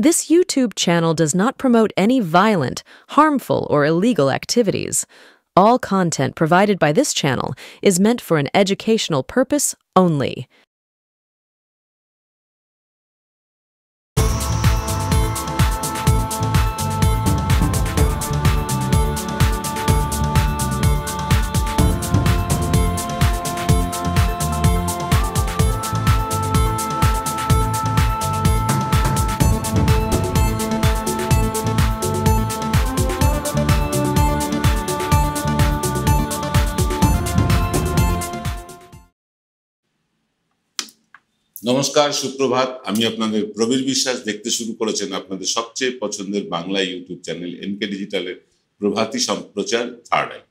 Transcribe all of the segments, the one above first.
This YouTube channel does not promote any violent, harmful, or illegal activities. All content provided by this channel is meant for an educational purpose only. নমস্কার, সুপ্রভাত। আমি আপনাদের প্রবীর বিশ্বাস। দেখতে শুরু করেছেন আপনাদের সবচেয়ে পছন্দের বাংলা ইউটিউব চ্যানেল এনকে ডিজিটালের প্রভাতী সম্প্রচার থার্ড আই।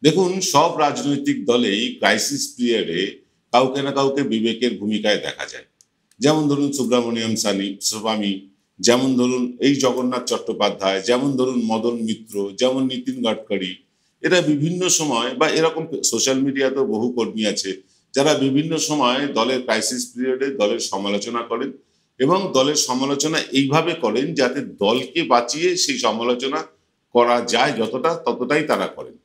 দেখুন, সব রাজনৈতিক দলেই ক্রাইসিস পিরিয়ডে কাউকে না কাউকে বিবেকের ভূমিকায় দেখা যায়। যেমন ধরুন সুব্রমণিয়াম স্বামী, যেমন ধরুন এই জগন্নাথ চট্টোপাধ্যায়, যেমন ধরুন মদন মিত্র, যেমন নীতিন গডকরি। এরা বিভিন্ন সময় বা এরকম সোশ্যাল মিডিয়াতেও বহু কর্মী আছে যারা বিভিন্ন সময় দলের ক্রাইসিস পিরিয়ডে দলের সমালোচনা করেন এবং দলের সমালোচনা এইভাবে করেন যাতে দলকে বাঁচিয়ে সেই সমালোচনা করা যায় ততটাই তারা করেন।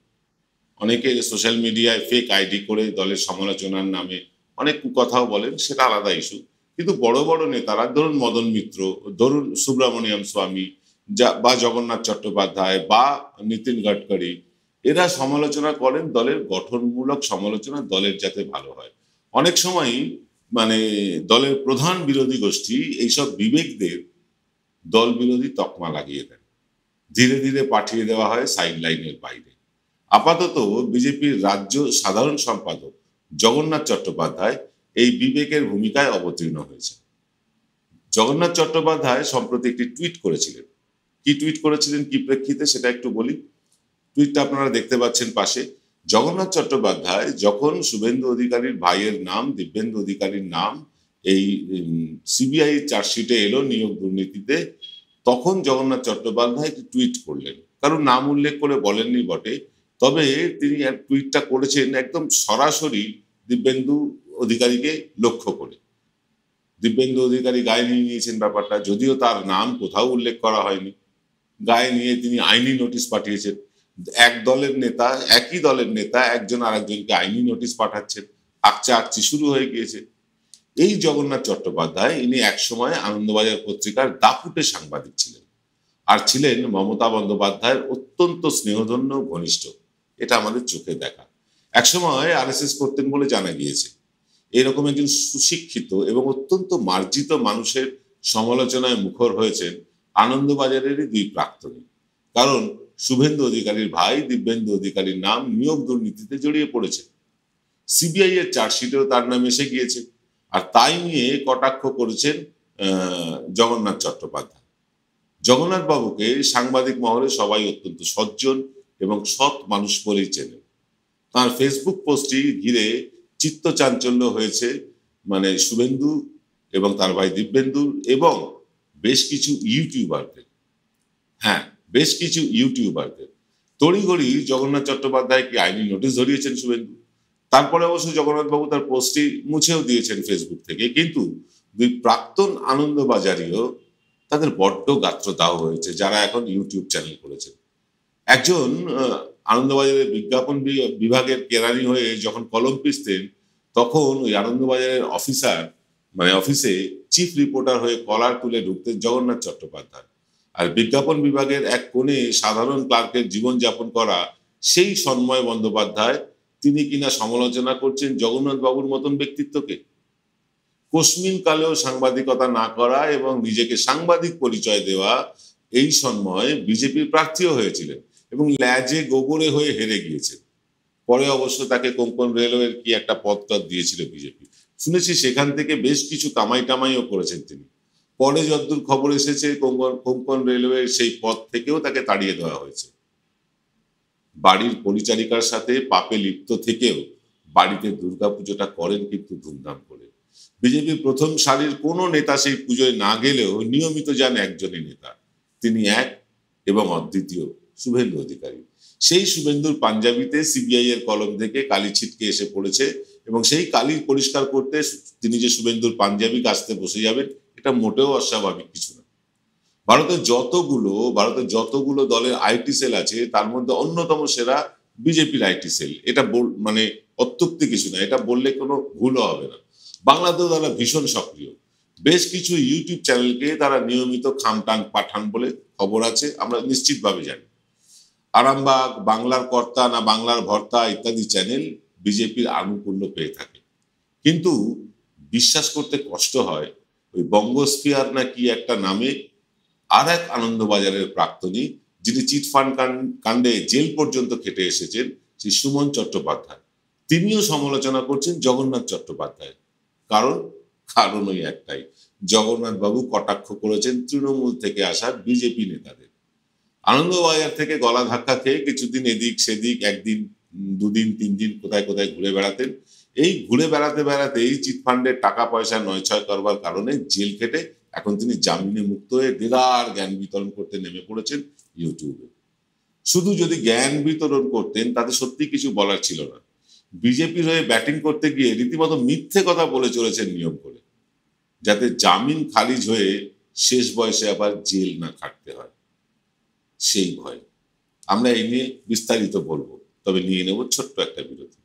অনেকে সোশ্যাল মিডিয়ায় ফেক আইডি করে দলের সমালোচনার নামে অনেক কথাও বলেন, সেটা আলাদা ইস্যু। কিন্তু বড় বড় নেতারা, ধরুন মদন মিত্র, ধরুন সুব্রমণিয়াম স্বামী বা জগন্নাথ চট্টোপাধ্যায় বা নীতিন গডকরি, এরা সমালোচনা করেন দলের গঠনমূলক সমালোচনা, দলের যাতে ভালো হয়। অনেক সময়ই দলের প্রধান বিরোধী গোষ্ঠী এইসব বিবেকদের দল বিরোধী তকমা লাগিয়ে দেন, ধীরে ধীরে পাঠিয়ে দেওয়া হয় সাইড লাইনের বাইরে। আপাতত বিজেপির রাজ্য সাধারণ সম্পাদক জগন্নাথ চট্টোপাধ্যায় এই বিবেকের ভূমিকায় অবতীর্ণ হয়েছে। জগন্নাথ চট্টোপাধ্যায় সম্প্রতি একটি টুইট করেছিলেন। কি টুইট করেছিলেন, কি প্রেক্ষিতে, সেটা একটু বলি। টুইটটা আপনারা দেখতে পাচ্ছেন পাশে। জগন্নাথ চট্টোপাধ্যায় যখন শুভেন্দু অধিকারীর ভাইয়ের নাম, দিব্যেন্দু অধিকারীর নাম এই সিবিআই চার্জশিটে এলো নিয়োগ দুর্নীতিতে, তখন জগন্নাথ চট্টোপাধ্যায় টুইট করলেন। কারণ নাম উল্লেখ করে বলেননি বটে, তবে তিনি টুইটটা করেছেন একদম সরাসরি দিব্যেন্দু অধিকারীকে লক্ষ্য করে। দিব্যেন্দু অধিকারী গায়ে নিয়ে নিয়েছেন ব্যাপারটা, যদিও তার নাম কোথাও উল্লেখ করা হয়নি। গায়ে নিয়ে তিনি আইনি নোটিশ পাঠিয়েছেন। একই দলের নেতা একজন আরেকজনকে আইনি নোটিশ পাঠাচ্ছেন, আকচি শুরু হয়ে গিয়েছে। এই জগন্নাথ চট্টোপাধ্যায়, ইনি একসময় আনন্দবাজার পত্রিকার দাপুটে সাংবাদিক ছিলেন, আর ছিলেন মমতা বন্দ্যোপাধ্যায়ের অত্যন্ত স্নেহধন্য ঘনিষ্ঠ। এটা আমাদের চোখে দেখা। একসময় RSS করতেন বলে জানা গিয়েছে। এরকম একজন সুশিক্ষিত এবং অত্যন্ত মার্জিত মানুষের সমালোচনায় মুখর হয়েছেন আনন্দবাজারেরই দুই প্রাক্তনী। কারণ শুভেন্দু অধিকারীর ভাই দিব্যেন্দু অধিকারীর নাম নিয়োগ দুর্নীতিতে জড়িয়ে পড়েছে। সিবিআই এর চার্জশিটেও তার নাম এসে গিয়েছে, আর তাই নিয়ে কটাক্ষ করেছেন জগন্নাথ চট্টোপাধ্যায়। জগন্নাথ বাবুকে সাংবাদিক মহলে সবাই অত্যন্ত সজ্জন এবং সৎ মানুষ বলেই চেনেন। তার ফেসবুক পোস্টটি ঘিরে চিত্ত চাঞ্চল্য হয়েছে শুভেন্দু এবং তার ভাই দিব্যেন্দু এবং বেশ কিছু ইউটিউবারদের। তড়িঘড়ি জগন্নাথ চট্টোপাধ্যায়কে আইনি নোটিশ ধরিয়েছেন শুভেন্দু। তারপরে অবশ্য জগন্নাথ বাবু তার পোস্টটি মুছেও দিয়েছেন ফেসবুক থেকে। কিন্তু দুই প্রাক্তন আনন্দবাজারীও তাদের বড্ড গাত্রদাহ হয়েছে, যারা এখন ইউটিউব চ্যানেল করেছেন। একজন আনন্দবাজারের বিজ্ঞাপন বিভাগের কেরানি হয়ে যখন কলম পিষতেন, তখন ওই আনন্দবাজারের অফিসে চিফ রিপোর্টার হয়ে কলার তুলে ঢুকতেন জগন্নাথ চট্টোপাধ্যায়। আর বিজ্ঞাপন বিভাগের এক কোণে সাধারণ ক্লার্কের জীবনযাপন করা সেই সন্ময় বন্দ্যোপাধ্যায়, তিনি কিনা সমালোচনা করছেন জগন্নাথ বাবুর মতন ব্যক্তিত্বকে। কস্মিন কালেও সাংবাদিকতা না করা এবং নিজেকে সাংবাদিক পরিচয় দেওয়া এই সন্ময় বিজেপির প্রার্থীও হয়েছিলেন এবং ল্যাজে গোবরে হয়ে হেরে গিয়েছেন। পরে অবশ্য তাকে কোঙ্কণ রেলওয়ের কি একটা পদ দিয়েছিল বিজেপি। শুনেছি সেখান থেকে বেশ কিছু কামাইও করেছেন তিনি। পরে যতদূর খবর এসেছে, কোঙ্কণ রেলওয়ের সেই পদ থেকেও তাকে তাড়িয়ে দেওয়া হয়েছে। বাড়ির পরিচারিকার সাথে পাপে লিপ্ত থেকেও বাড়িতে দুর্গাপুজোটা করেন কিন্তু ধুমধাম করে। বিজেপির প্রথম সারির কোনো নেতা সেই পুজোয় না গেলেও নিয়মিত যান একজনই নেতা, তিনি এক এবং অদ্বিতীয় শুভেন্দু অধিকারী। সেই শুভেন্দুর পাঞ্জাবিতে সিবিআই এর কলম থেকে কালি ছিটকে এসে পড়েছে এবং সেই কালি পরিষ্কার করতে তিনি যে শুভেন্দুর পাঞ্জাবি কাচতে বসে যাবেন, এটা মোটেও অস্বাভাবিক কিছু না। ভারতের যতগুলো দলের আইটি সেল আছে তার মধ্যে অন্যতম সেরা বিজেপির আইটি সেল। এটা মানে অত্যুক্তি কিছু না, এটা বললে কোনো ভুলও হবে না। বাংলাতেও তারা ভীষণ সক্রিয়। বেশ কিছু ইউটিউব চ্যানেলকে তারা নিয়মিত খামটাং পাঠান বলে খবর আছে, আমরা নিশ্চিতভাবে জানি। আরামবাগ, বাংলার কর্তা না বাংলার ভর্তা ইত্যাদি চ্যানেল বিজেপির আনুকূল্য পেয়ে থাকে। কিন্তু বিশ্বাস করতে কষ্ট হয়, ওই বঙ্গস্ফিয়ার না কি একটা নামে আর এক আনন্দবাজারের প্রাক্তনী, যিনি চিটফান্ড কাণ্ডে জেল পর্যন্ত খেটে এসেছেন, শ্রী সুমন চট্টোপাধ্যায়, তিনিও সমালোচনা করছেন জগন্নাথ চট্টোপাধ্যায়। কারণ ওই একটাই, জগন্নাথ বাবু কটাক্ষ করেছেন তৃণমূল থেকে আসা বিজেপি নেতাদের। আনন্দবাজার থেকে গলা ধাক্কা খেয়ে কিছুদিন এদিক সেদিক, একদিন দুদিন তিন দিন কোথায় কোথায় ঘুরে বেড়াতেন। এই ঘুরে বেড়াতে এই চিটফান্ডের টাকা পয়সা নয়ছয় করবার কারণে জেল খেটে এখন তিনি জামিনে মুক্ত হয়ে দেদার জ্ঞান বিতরণ করতে নেমে পড়েছেন ইউটিউবে। শুধু যদি জ্ঞান বিতরণ করতেন তাতে সত্যি কিছু বলার ছিল না। বিজেপির হয়ে ব্যাটিং করতে গিয়ে রীতিমতো মিথ্যে কথা বলে চলেছেন নিয়ম করে, যাতে জামিন খারিজ হয়ে শেষ বয়সে আবার জেল না খাটতে হয়, সেই ভয়। আমরা এই নিয়ে বিস্তারিত বলবো, তবে নিয়ে নেব ছোট্ট একটা বিরতি।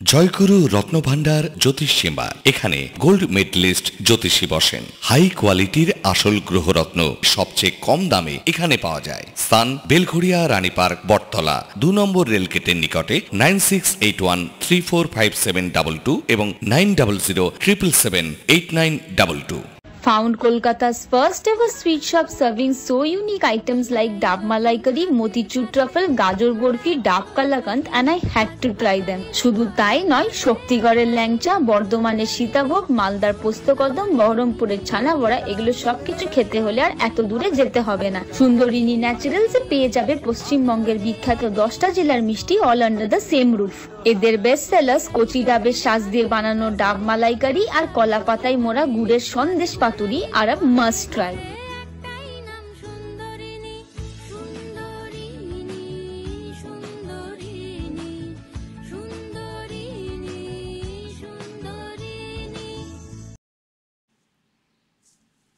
জয়গুরু রত্নভান্ডার জ্যোতিষ চেম্বার, এখানে গোল্ড মেডেলিস্ট জ্যোতিষী বসেন। হাই কোয়ালিটির আসল গ্রহরত্ন সবচেয়ে কম দামে এখানে পাওয়া যায়। স্থান বেলঘড়িয়া রানীপার্ক, বটতলা, 2 নম্বর রেলগেটের নিকটে। 9681345722 এবং 9007778922। Found Kolkata's first ever sweet shop serving so unique items like Dab Malai Curry, Motichur Truffle, Gajor Borfi, Dab Kalakand, and I had to try them. শুধু তাই নয়, শক্তিগড়ের ল্যাংচা, বর্ধমানের সীতাভোগ, মালদার পোস্তকদম, বহরমপুরের ছানা বড়া, এগুলো সবকিছু খেতে হলে আর এত দূরে যেতে হবে না। সুন্দরিনী ন্যাচারালস এ পেয়ে যাবে পশ্চিমবঙ্গের বিখ্যাত 10টা জেলার মিষ্টি all under the same roof. এদের বেস্ট সেলার্স কচি ডাবের শাঁস দিয়ে বানানো ডাব মালাইকারি আর কলা পাতায় মোড়া গুড়ের সন্দেশ পাতুরি আর আ মাস্ট ট্রাই।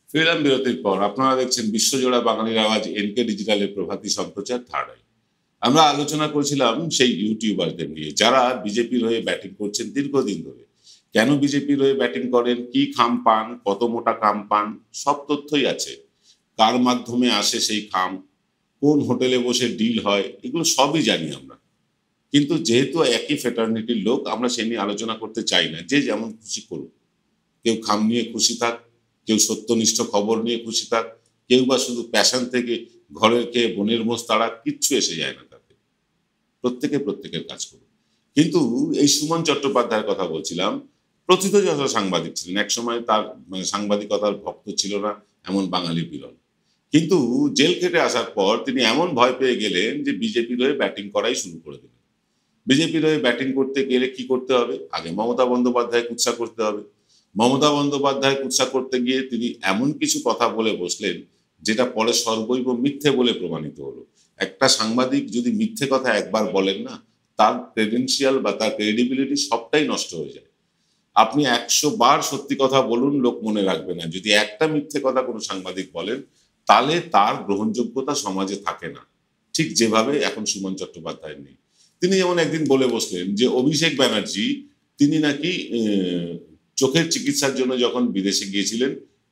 ফিরলাম বিরতির পর। আপনারা দেখছেন বিশ্বজোড়া বাঙালির আওয়াজ এনকে ডিজিটালের প্রভাতী সম্প্রচার থার্ড আই। আমরা আলোচনা করেছিলাম সেই ইউটিউবারদের নিয়ে যারা বিজেপির হয়ে ব্যাটিং করছেন দীর্ঘদিন ধরে। কেন বিজেপির হয়ে ব্যাটিং করেন, কি খাম পান, কত মোটা খাম পান, সব তথ্যই আছে। কার মাধ্যমে আসে সেই খাম, কোন হোটেলে বসে ডিল হয়, এগুলো সবই জানি আমরা। কিন্তু যেহেতু একই ফ্রেটার্নিটির লোক, আমরা সে নিয়ে আলোচনা করতে চাই না। যে যেমন খুশি করুক, কেউ খাম নিয়ে খুশি থাক, কেউ সত্যনিষ্ঠ খবর নিয়ে খুশি থাক, কেউ বা শুধু প্যাশন থেকে ঘরের খেয়ে বোনের মোষ তাড়া, কিচ্ছু এসে যায় না তাতে। প্রত্যেকের কাজ করুন। কিন্তু এই সুমন চট্টোপাধ্যায়ের কথা বলছিলাম, প্রথিতযশা সাংবাদিক ছিলেন। একসময় তার সাংবাদিকতার ভক্ত ছিল না এমন বাঙালি বিরল। কিন্তু জেল খেটে আসার পর তিনি এমন ভয় পেয়ে গেলেন যে বিজেপির হয়ে ব্যাটিং করাই শুরু করে দিলেন। বিজেপির হয়ে ব্যাটিং করতে গেলে কি করতে হবে? আগে মমতা বন্দ্যোপাধ্যায় কুৎসা করতে হবে। মমতা বন্দ্যোপাধ্যায় কুৎসা করতে গিয়ে তিনি এমন কিছু কথা বলে বসলেন যেটা পরে সর্বৈব মিথ্যে বলে প্রমাণিত হলো। একটা সাংবাদিক যদি মিথ্যে কথা একবার বলেন না, তার ক্রেডেন্সিয়াল বা তার ক্রেডিবিলিটি সবটাই নষ্ট হয়ে যায়। আপনি 100 বার সত্যি কথা বলুন, লোক মনে রাখবে না। যদি একটা মিথ্যে কথা কোনো সাংবাদিক বলেন, তাহলে তার গ্রহণযোগ্যতা সমাজে থাকে না। ঠিক যেভাবে এখন সুমন চট্টোপাধ্যায় নেই। তিনি যেমন একদিন বলে বসলেন যে অভিষেক ব্যানার্জি তিনি নাকি চোখের চিকিৎসার জন্য যখন বিদেশে গিয়েছিলেন,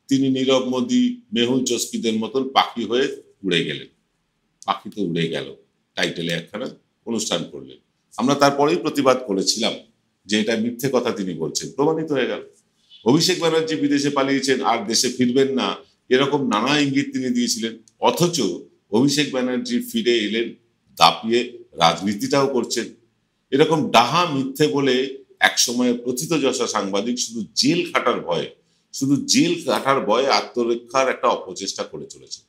তিনি নীরব মোদী, মেহুল চস্কিদের মতন পাখি হয়ে উড়ে গেলেন। পাখি তো উড়ে গেল টাইটেলে একখানা অনুষ্ঠান করলেন। আমরা তারপরেই প্রতিবাদ করেছিলাম যে এটা মিথ্যে কথা তিনি বলছেন, প্রমাণিত হয়ে গেল। অভিষেক ব্যানার্জি বিদেশে পালিয়েছেন, আর দেশে ফিরবেন না, এরকম নানা ইঙ্গিত তিনি দিয়েছিলেন। অথচ অভিষেক ব্যানার্জি ফিরে এলেন, দাপিয়ে রাজনীতিটাও করছেন। এরকম ডাহা মিথ্যে বলে একসময় প্রথিতযশা সাংবাদিক শুধু জেল খাটার ভয়ে আত্মরক্ষার একটা অপচেষ্টা করে চলেছে।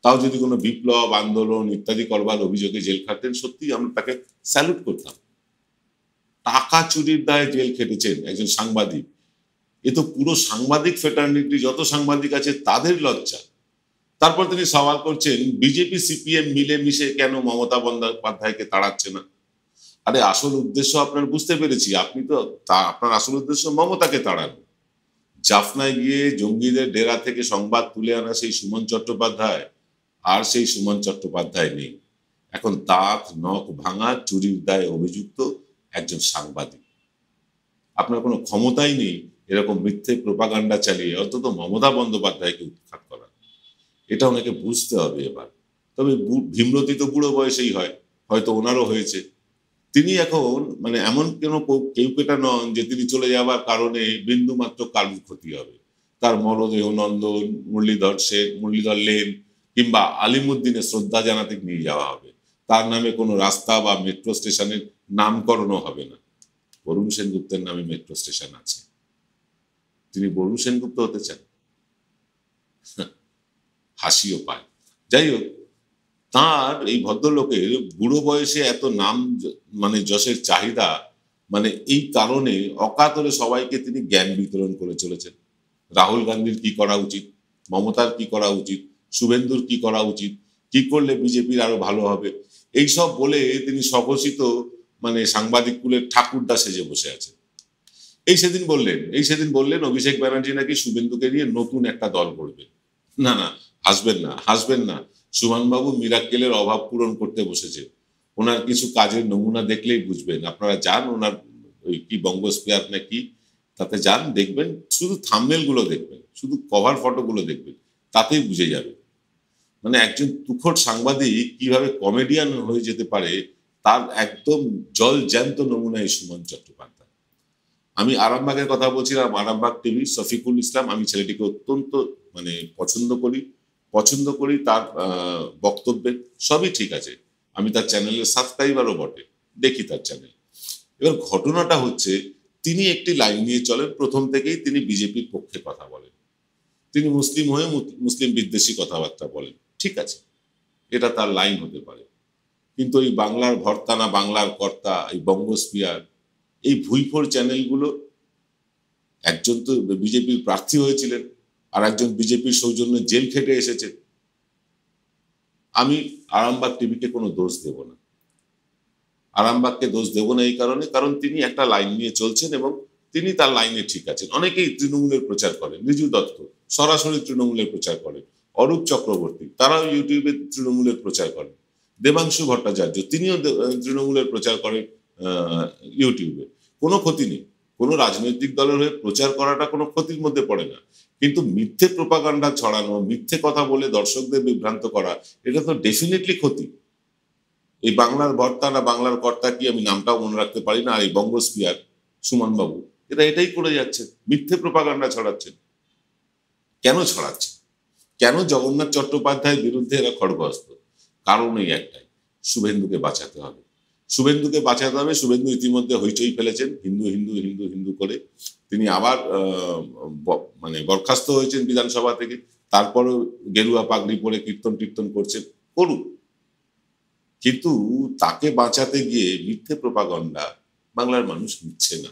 তাও যদি কোনো বিপ্লব আন্দোলন ইত্যাদি করবার অভিযোগে জেল খাটতেন, সত্যি আমরা তাকে স্যালুট করতাম। টাকা চুরির দায়ে জেল খেটেছেন একজন সাংবাদিক, এ তো পুরো সাংবাদিক ফ্রেটার্নিটি যত সাংবাদিক আছে তাদের লজ্জা। তারপর তিনি সওয়াল করছেন বিজেপি সিপিএম মিলে মিশে কেন মমতা বন্দ্যোপাধ্যায়কে তাড়াচ্ছে না। আরে আসল উদ্দেশ্য আপনার বুঝতে পেরেছি, আপনি তো আপনার আসল উদ্দেশ্য মমতাকে তাড়ানো। জাফনায় গিয়ে জঙ্গিদের ডেরা থেকে সংবাদ তুলে আনা সেই সুমন চট্টোপাধ্যায় আর সেই সুমন চট্টোপাধ্যায় নেই। এখন দাঁত নখ ভাঙা চুরির দায়ে অভিযুক্ত একজন সাংবাদিক। আপনার কোনো ক্ষমতাই নেই এরকম মিথ্যে প্রোপাগান্ডা চালিয়ে অন্তত মমতা বন্দ্যোপাধ্যায়কে উৎখাত করা। এটা ওনাকে বুঝতে হবে এবার। তবে ভীমরতি তো বুড়ো বয়সেই হয়, হয়তো ওনারও হয়েছে। তিনি এখন মানে এমন কেউ কেটা নন যে তিনি চলে যাওয়ার কারণে বিন্দু মাত্র কারুর ক্ষতি হবে। তার মরদেহ নন্দন, মুরলীধর লেন কিংবা আলিমুদ্দিনের শ্রদ্ধা জানাতে নিয়ে যাওয়া হবে। তার নামে কোনো রাস্তা বা মেট্রো স্টেশনের নামকরণও হবে না। বরুণ সেনগুপ্তের নামে মেট্রো স্টেশন আছে, তিনি বরুণ সেনগুপ্ত হতে চান? হাসিও পায়। যাই হোক, তার এই ভদ্রলোকের বুড়ো বয়সে এত নাম মানে যশের চাহিদা, মানে এই কারণে অকাতরে সবাইকে তিনি জ্ঞান বিতরণ করে চলেছেন। রাহুল গান্ধীর কি করা উচিত, মমতার কি করা উচিত, শুভেন্দুর কি করা উচিত, কি করলে বিজেপির আরো ভালো হবে, এইসব বলে তিনি স্বঘোষিত মানে সাংবাদিক কুলের ঠাকুরদা সেজে বসে আছে। এই সেদিন বললেন অভিষেক ব্যানার্জি নাকি শুভেন্দুকে নিয়ে নতুন একটা দল করবে। না, হাসবেন না। সুমনবাবু মিরাক্কেলের অভাব পূরণ করতে বসেছে। ওনার কিছু কাজের নমুনা দেখলেই বুঝবেন। আপনারা যান ওনার ওই কি বঙ্গস্পিয়ার না কি, তাতে যান, দেখবেন, শুধু থাম্বনেল গুলো দেখবেন, শুধু কভার ফটো গুলো দেখবেন, তাতেই বুঝে যাবে মানে একজন তুখোড় সাংবাদিক কিভাবে কমেডিয়ান হয়ে যেতে পারে তার একদম জল জ্যান্ত নমুনা এই সুমন চট্টোপাধ্যায়। আমি আরামবাগের কথা বলছিলাম, আরামবাগ টিভি শফিকুল ইসলাম, আমি ছেলেটিকে অত্যন্ত মানে পছন্দ করি তার বক্তব্যে সবই ঠিক আছে। আমি তার চ্যানেলের সাবস্ক্রাইবারও বটে, দেখি তার চ্যানেল। এবার ঘটনাটা হচ্ছে তিনি একটি লাইন নিয়ে চলেন, প্রথম থেকেই তিনি বিজেপির পক্ষে কথা বলেন, তিনি মুসলিম হয়ে মুসলিম বিদ্বেষী কথাবার্তা বলেন, ঠিক আছে, এটা তার লাইন হতে পারে। কিন্তু এই বাংলার ভর্তা না বাংলার কর্তা, এই বঙ্গস্পিয়ার, এই ভুইফোর চ্যানেলগুলো, একজন তো বিজেপির প্রার্থী হয়েছিলেন আর একজন বিজেপির সৌজন্যে জেল খেটে এসেছে। আমি আরামবাগ টিভিকে কোনো দোষ দেব না, আরামবাগকে দোষ দেব না এই কারণ তিনি একটা লাইন নিয়ে চলছেন এবং তিনি তার লাইনে ঠিক আছেন। অনেকেই তৃণমূলের প্রচার করেন, রিজু দত্ত সরাসরি তৃণমূলের প্রচার করেন, অরূপ চক্রবর্তী তারাও ইউটিউবে তৃণমূলের প্রচার করেন, দেবাংশু ভট্টাচার্য তিনিও তৃণমূলের প্রচার করেন ইউটিউবে। কোনো ক্ষতি নেই, কোনো রাজনৈতিক দলের হয়ে প্রচার করাটা কোনো ক্ষতির মধ্যে পড়ে না। কিন্তু মিথ্যে প্রোপাগান্ডা ছড়ানো, মিথ্যে কথা বলে দর্শকদের বিভ্রান্ত করা, এটা তো ডেফিনেটলি ক্ষতি। এই বাংলার ভর্তা না বাংলার কর্তা কি, আমি নামটাও মনে রাখতে পারি না, আর এই বঙ্গস্পিয়ার সুমন বাবু এটাই করে যাচ্ছে, মিথ্যে প্রোপাগান্ডা ছড়াচ্ছেন। কেন ছড়াচ্ছে? কেন জগন্নাথ চট্টোপাধ্যায়ের বিরুদ্ধে এরা খড়গহস্ত? কারণ এই একটাই, শুভেন্দুকে বাঁচাতে হবে। শুভেন্দু ইতিমধ্যে হইচই ফেলেছেন হিন্দু হিন্দু হিন্দু হিন্দু করে। তিনি আবার মানে বরখাস্ত হয়েছেন বিধানসভা থেকে, তারপরও গেরুয়া পাগড়ি পরে কীর্তন করছেন, করুক, কিন্তু তাকে বাঁচাতে গিয়ে মিথ্যে প্রোপাগান্ডা বাংলার মানুষ নিচ্ছে না।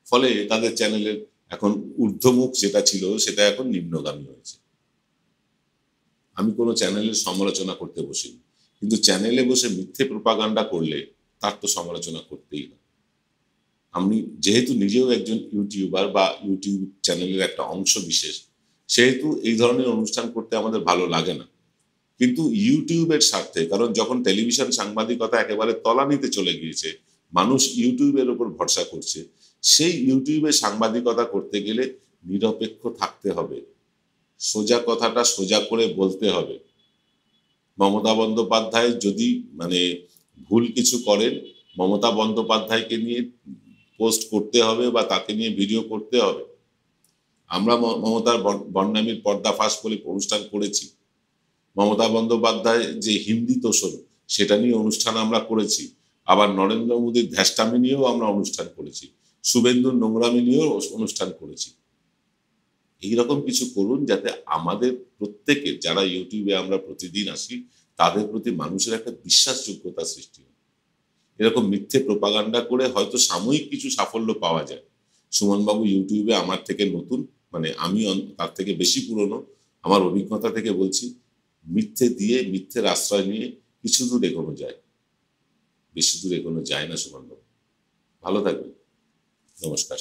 ফলে তাদের চ্যানেলের এখন ঊর্ধ্বমুখ যেটা ছিল সেটা এখন নিম্নগামী হয়েছে। আমি কোনো চ্যানেলের সমালোচনা করতে বসিনি, কিন্তু চ্যানেলে বসে মিথ্যে প্রোপাগান্ডা করলে তার তো সমালোচনা করতেই হয়। আমি যেহেতু নিজেও একজন ইউটিউবার বা ইউটিউব চ্যানেলের একটা অংশ বিশেষ, সেহেতু এই ধরনের অনুষ্ঠান করতে আমাদের ভালো লাগে না। কিন্তু ইউটিউবের স্বার্থে, কারণ যখন টেলিভিশন সাংবাদিকতা একেবারে তলানিতে চলে গিয়েছে, মানুষ ইউটিউবের উপর ভরসা করছে, সেই ইউটিউবে সাংবাদিকতা করতে গেলে নিরপেক্ষ থাকতে হবে, সোজা কথাটা সোজা করে বলতে হবে। মমতা বন্দ্যোপাধ্যায় যদি মানে ভুল কিছু করেন, মমতা বন্দ্যোপাধ্যায়কে নিয়ে পোস্ট করতে হবে বা তাকে নিয়ে ভিডিও করতে হবে। আমরা মমতার বন্যামীর পর্দাফাঁস বলে অনুষ্ঠান করেছি, মমতা বন্দ্যোপাধ্যায় যে হিন্দি তোষণ সেটা নিয়ে অনুষ্ঠান আমরা করেছি, আবার নরেন্দ্র মোদীর ধ্যাষ্টামি নিয়েও আমরা অনুষ্ঠান করেছি, শুভেন্দুর নোংরামি নিয়েও অনুষ্ঠান করেছি। এইরকম কিছু করুন যাতে আমাদের প্রত্যেকের, যারা ইউটিউবে আমরা প্রতিদিন আসি, তাদের প্রতি মানুষের একটা বিশ্বাসযোগ্যতা সৃষ্টি হয়। এরকম মিথ্যে প্রোপাগান্ডা করে হয়তো সাময়িক কিছু সাফল্য পাওয়া যায়। সুমনবাবু ইউটিউবে আমার থেকে নতুন, মানে আমি তার থেকে বেশি পুরনো, আমার অভিজ্ঞতা থেকে বলছি, মিথ্যে দিয়ে মিথ্যের আশ্রয় নিয়ে কিছু দূর এগোনো যায়, বেশি দূর এগোনো যায় না। সুমনবাবু ভালো থাকবেন, নমস্কার।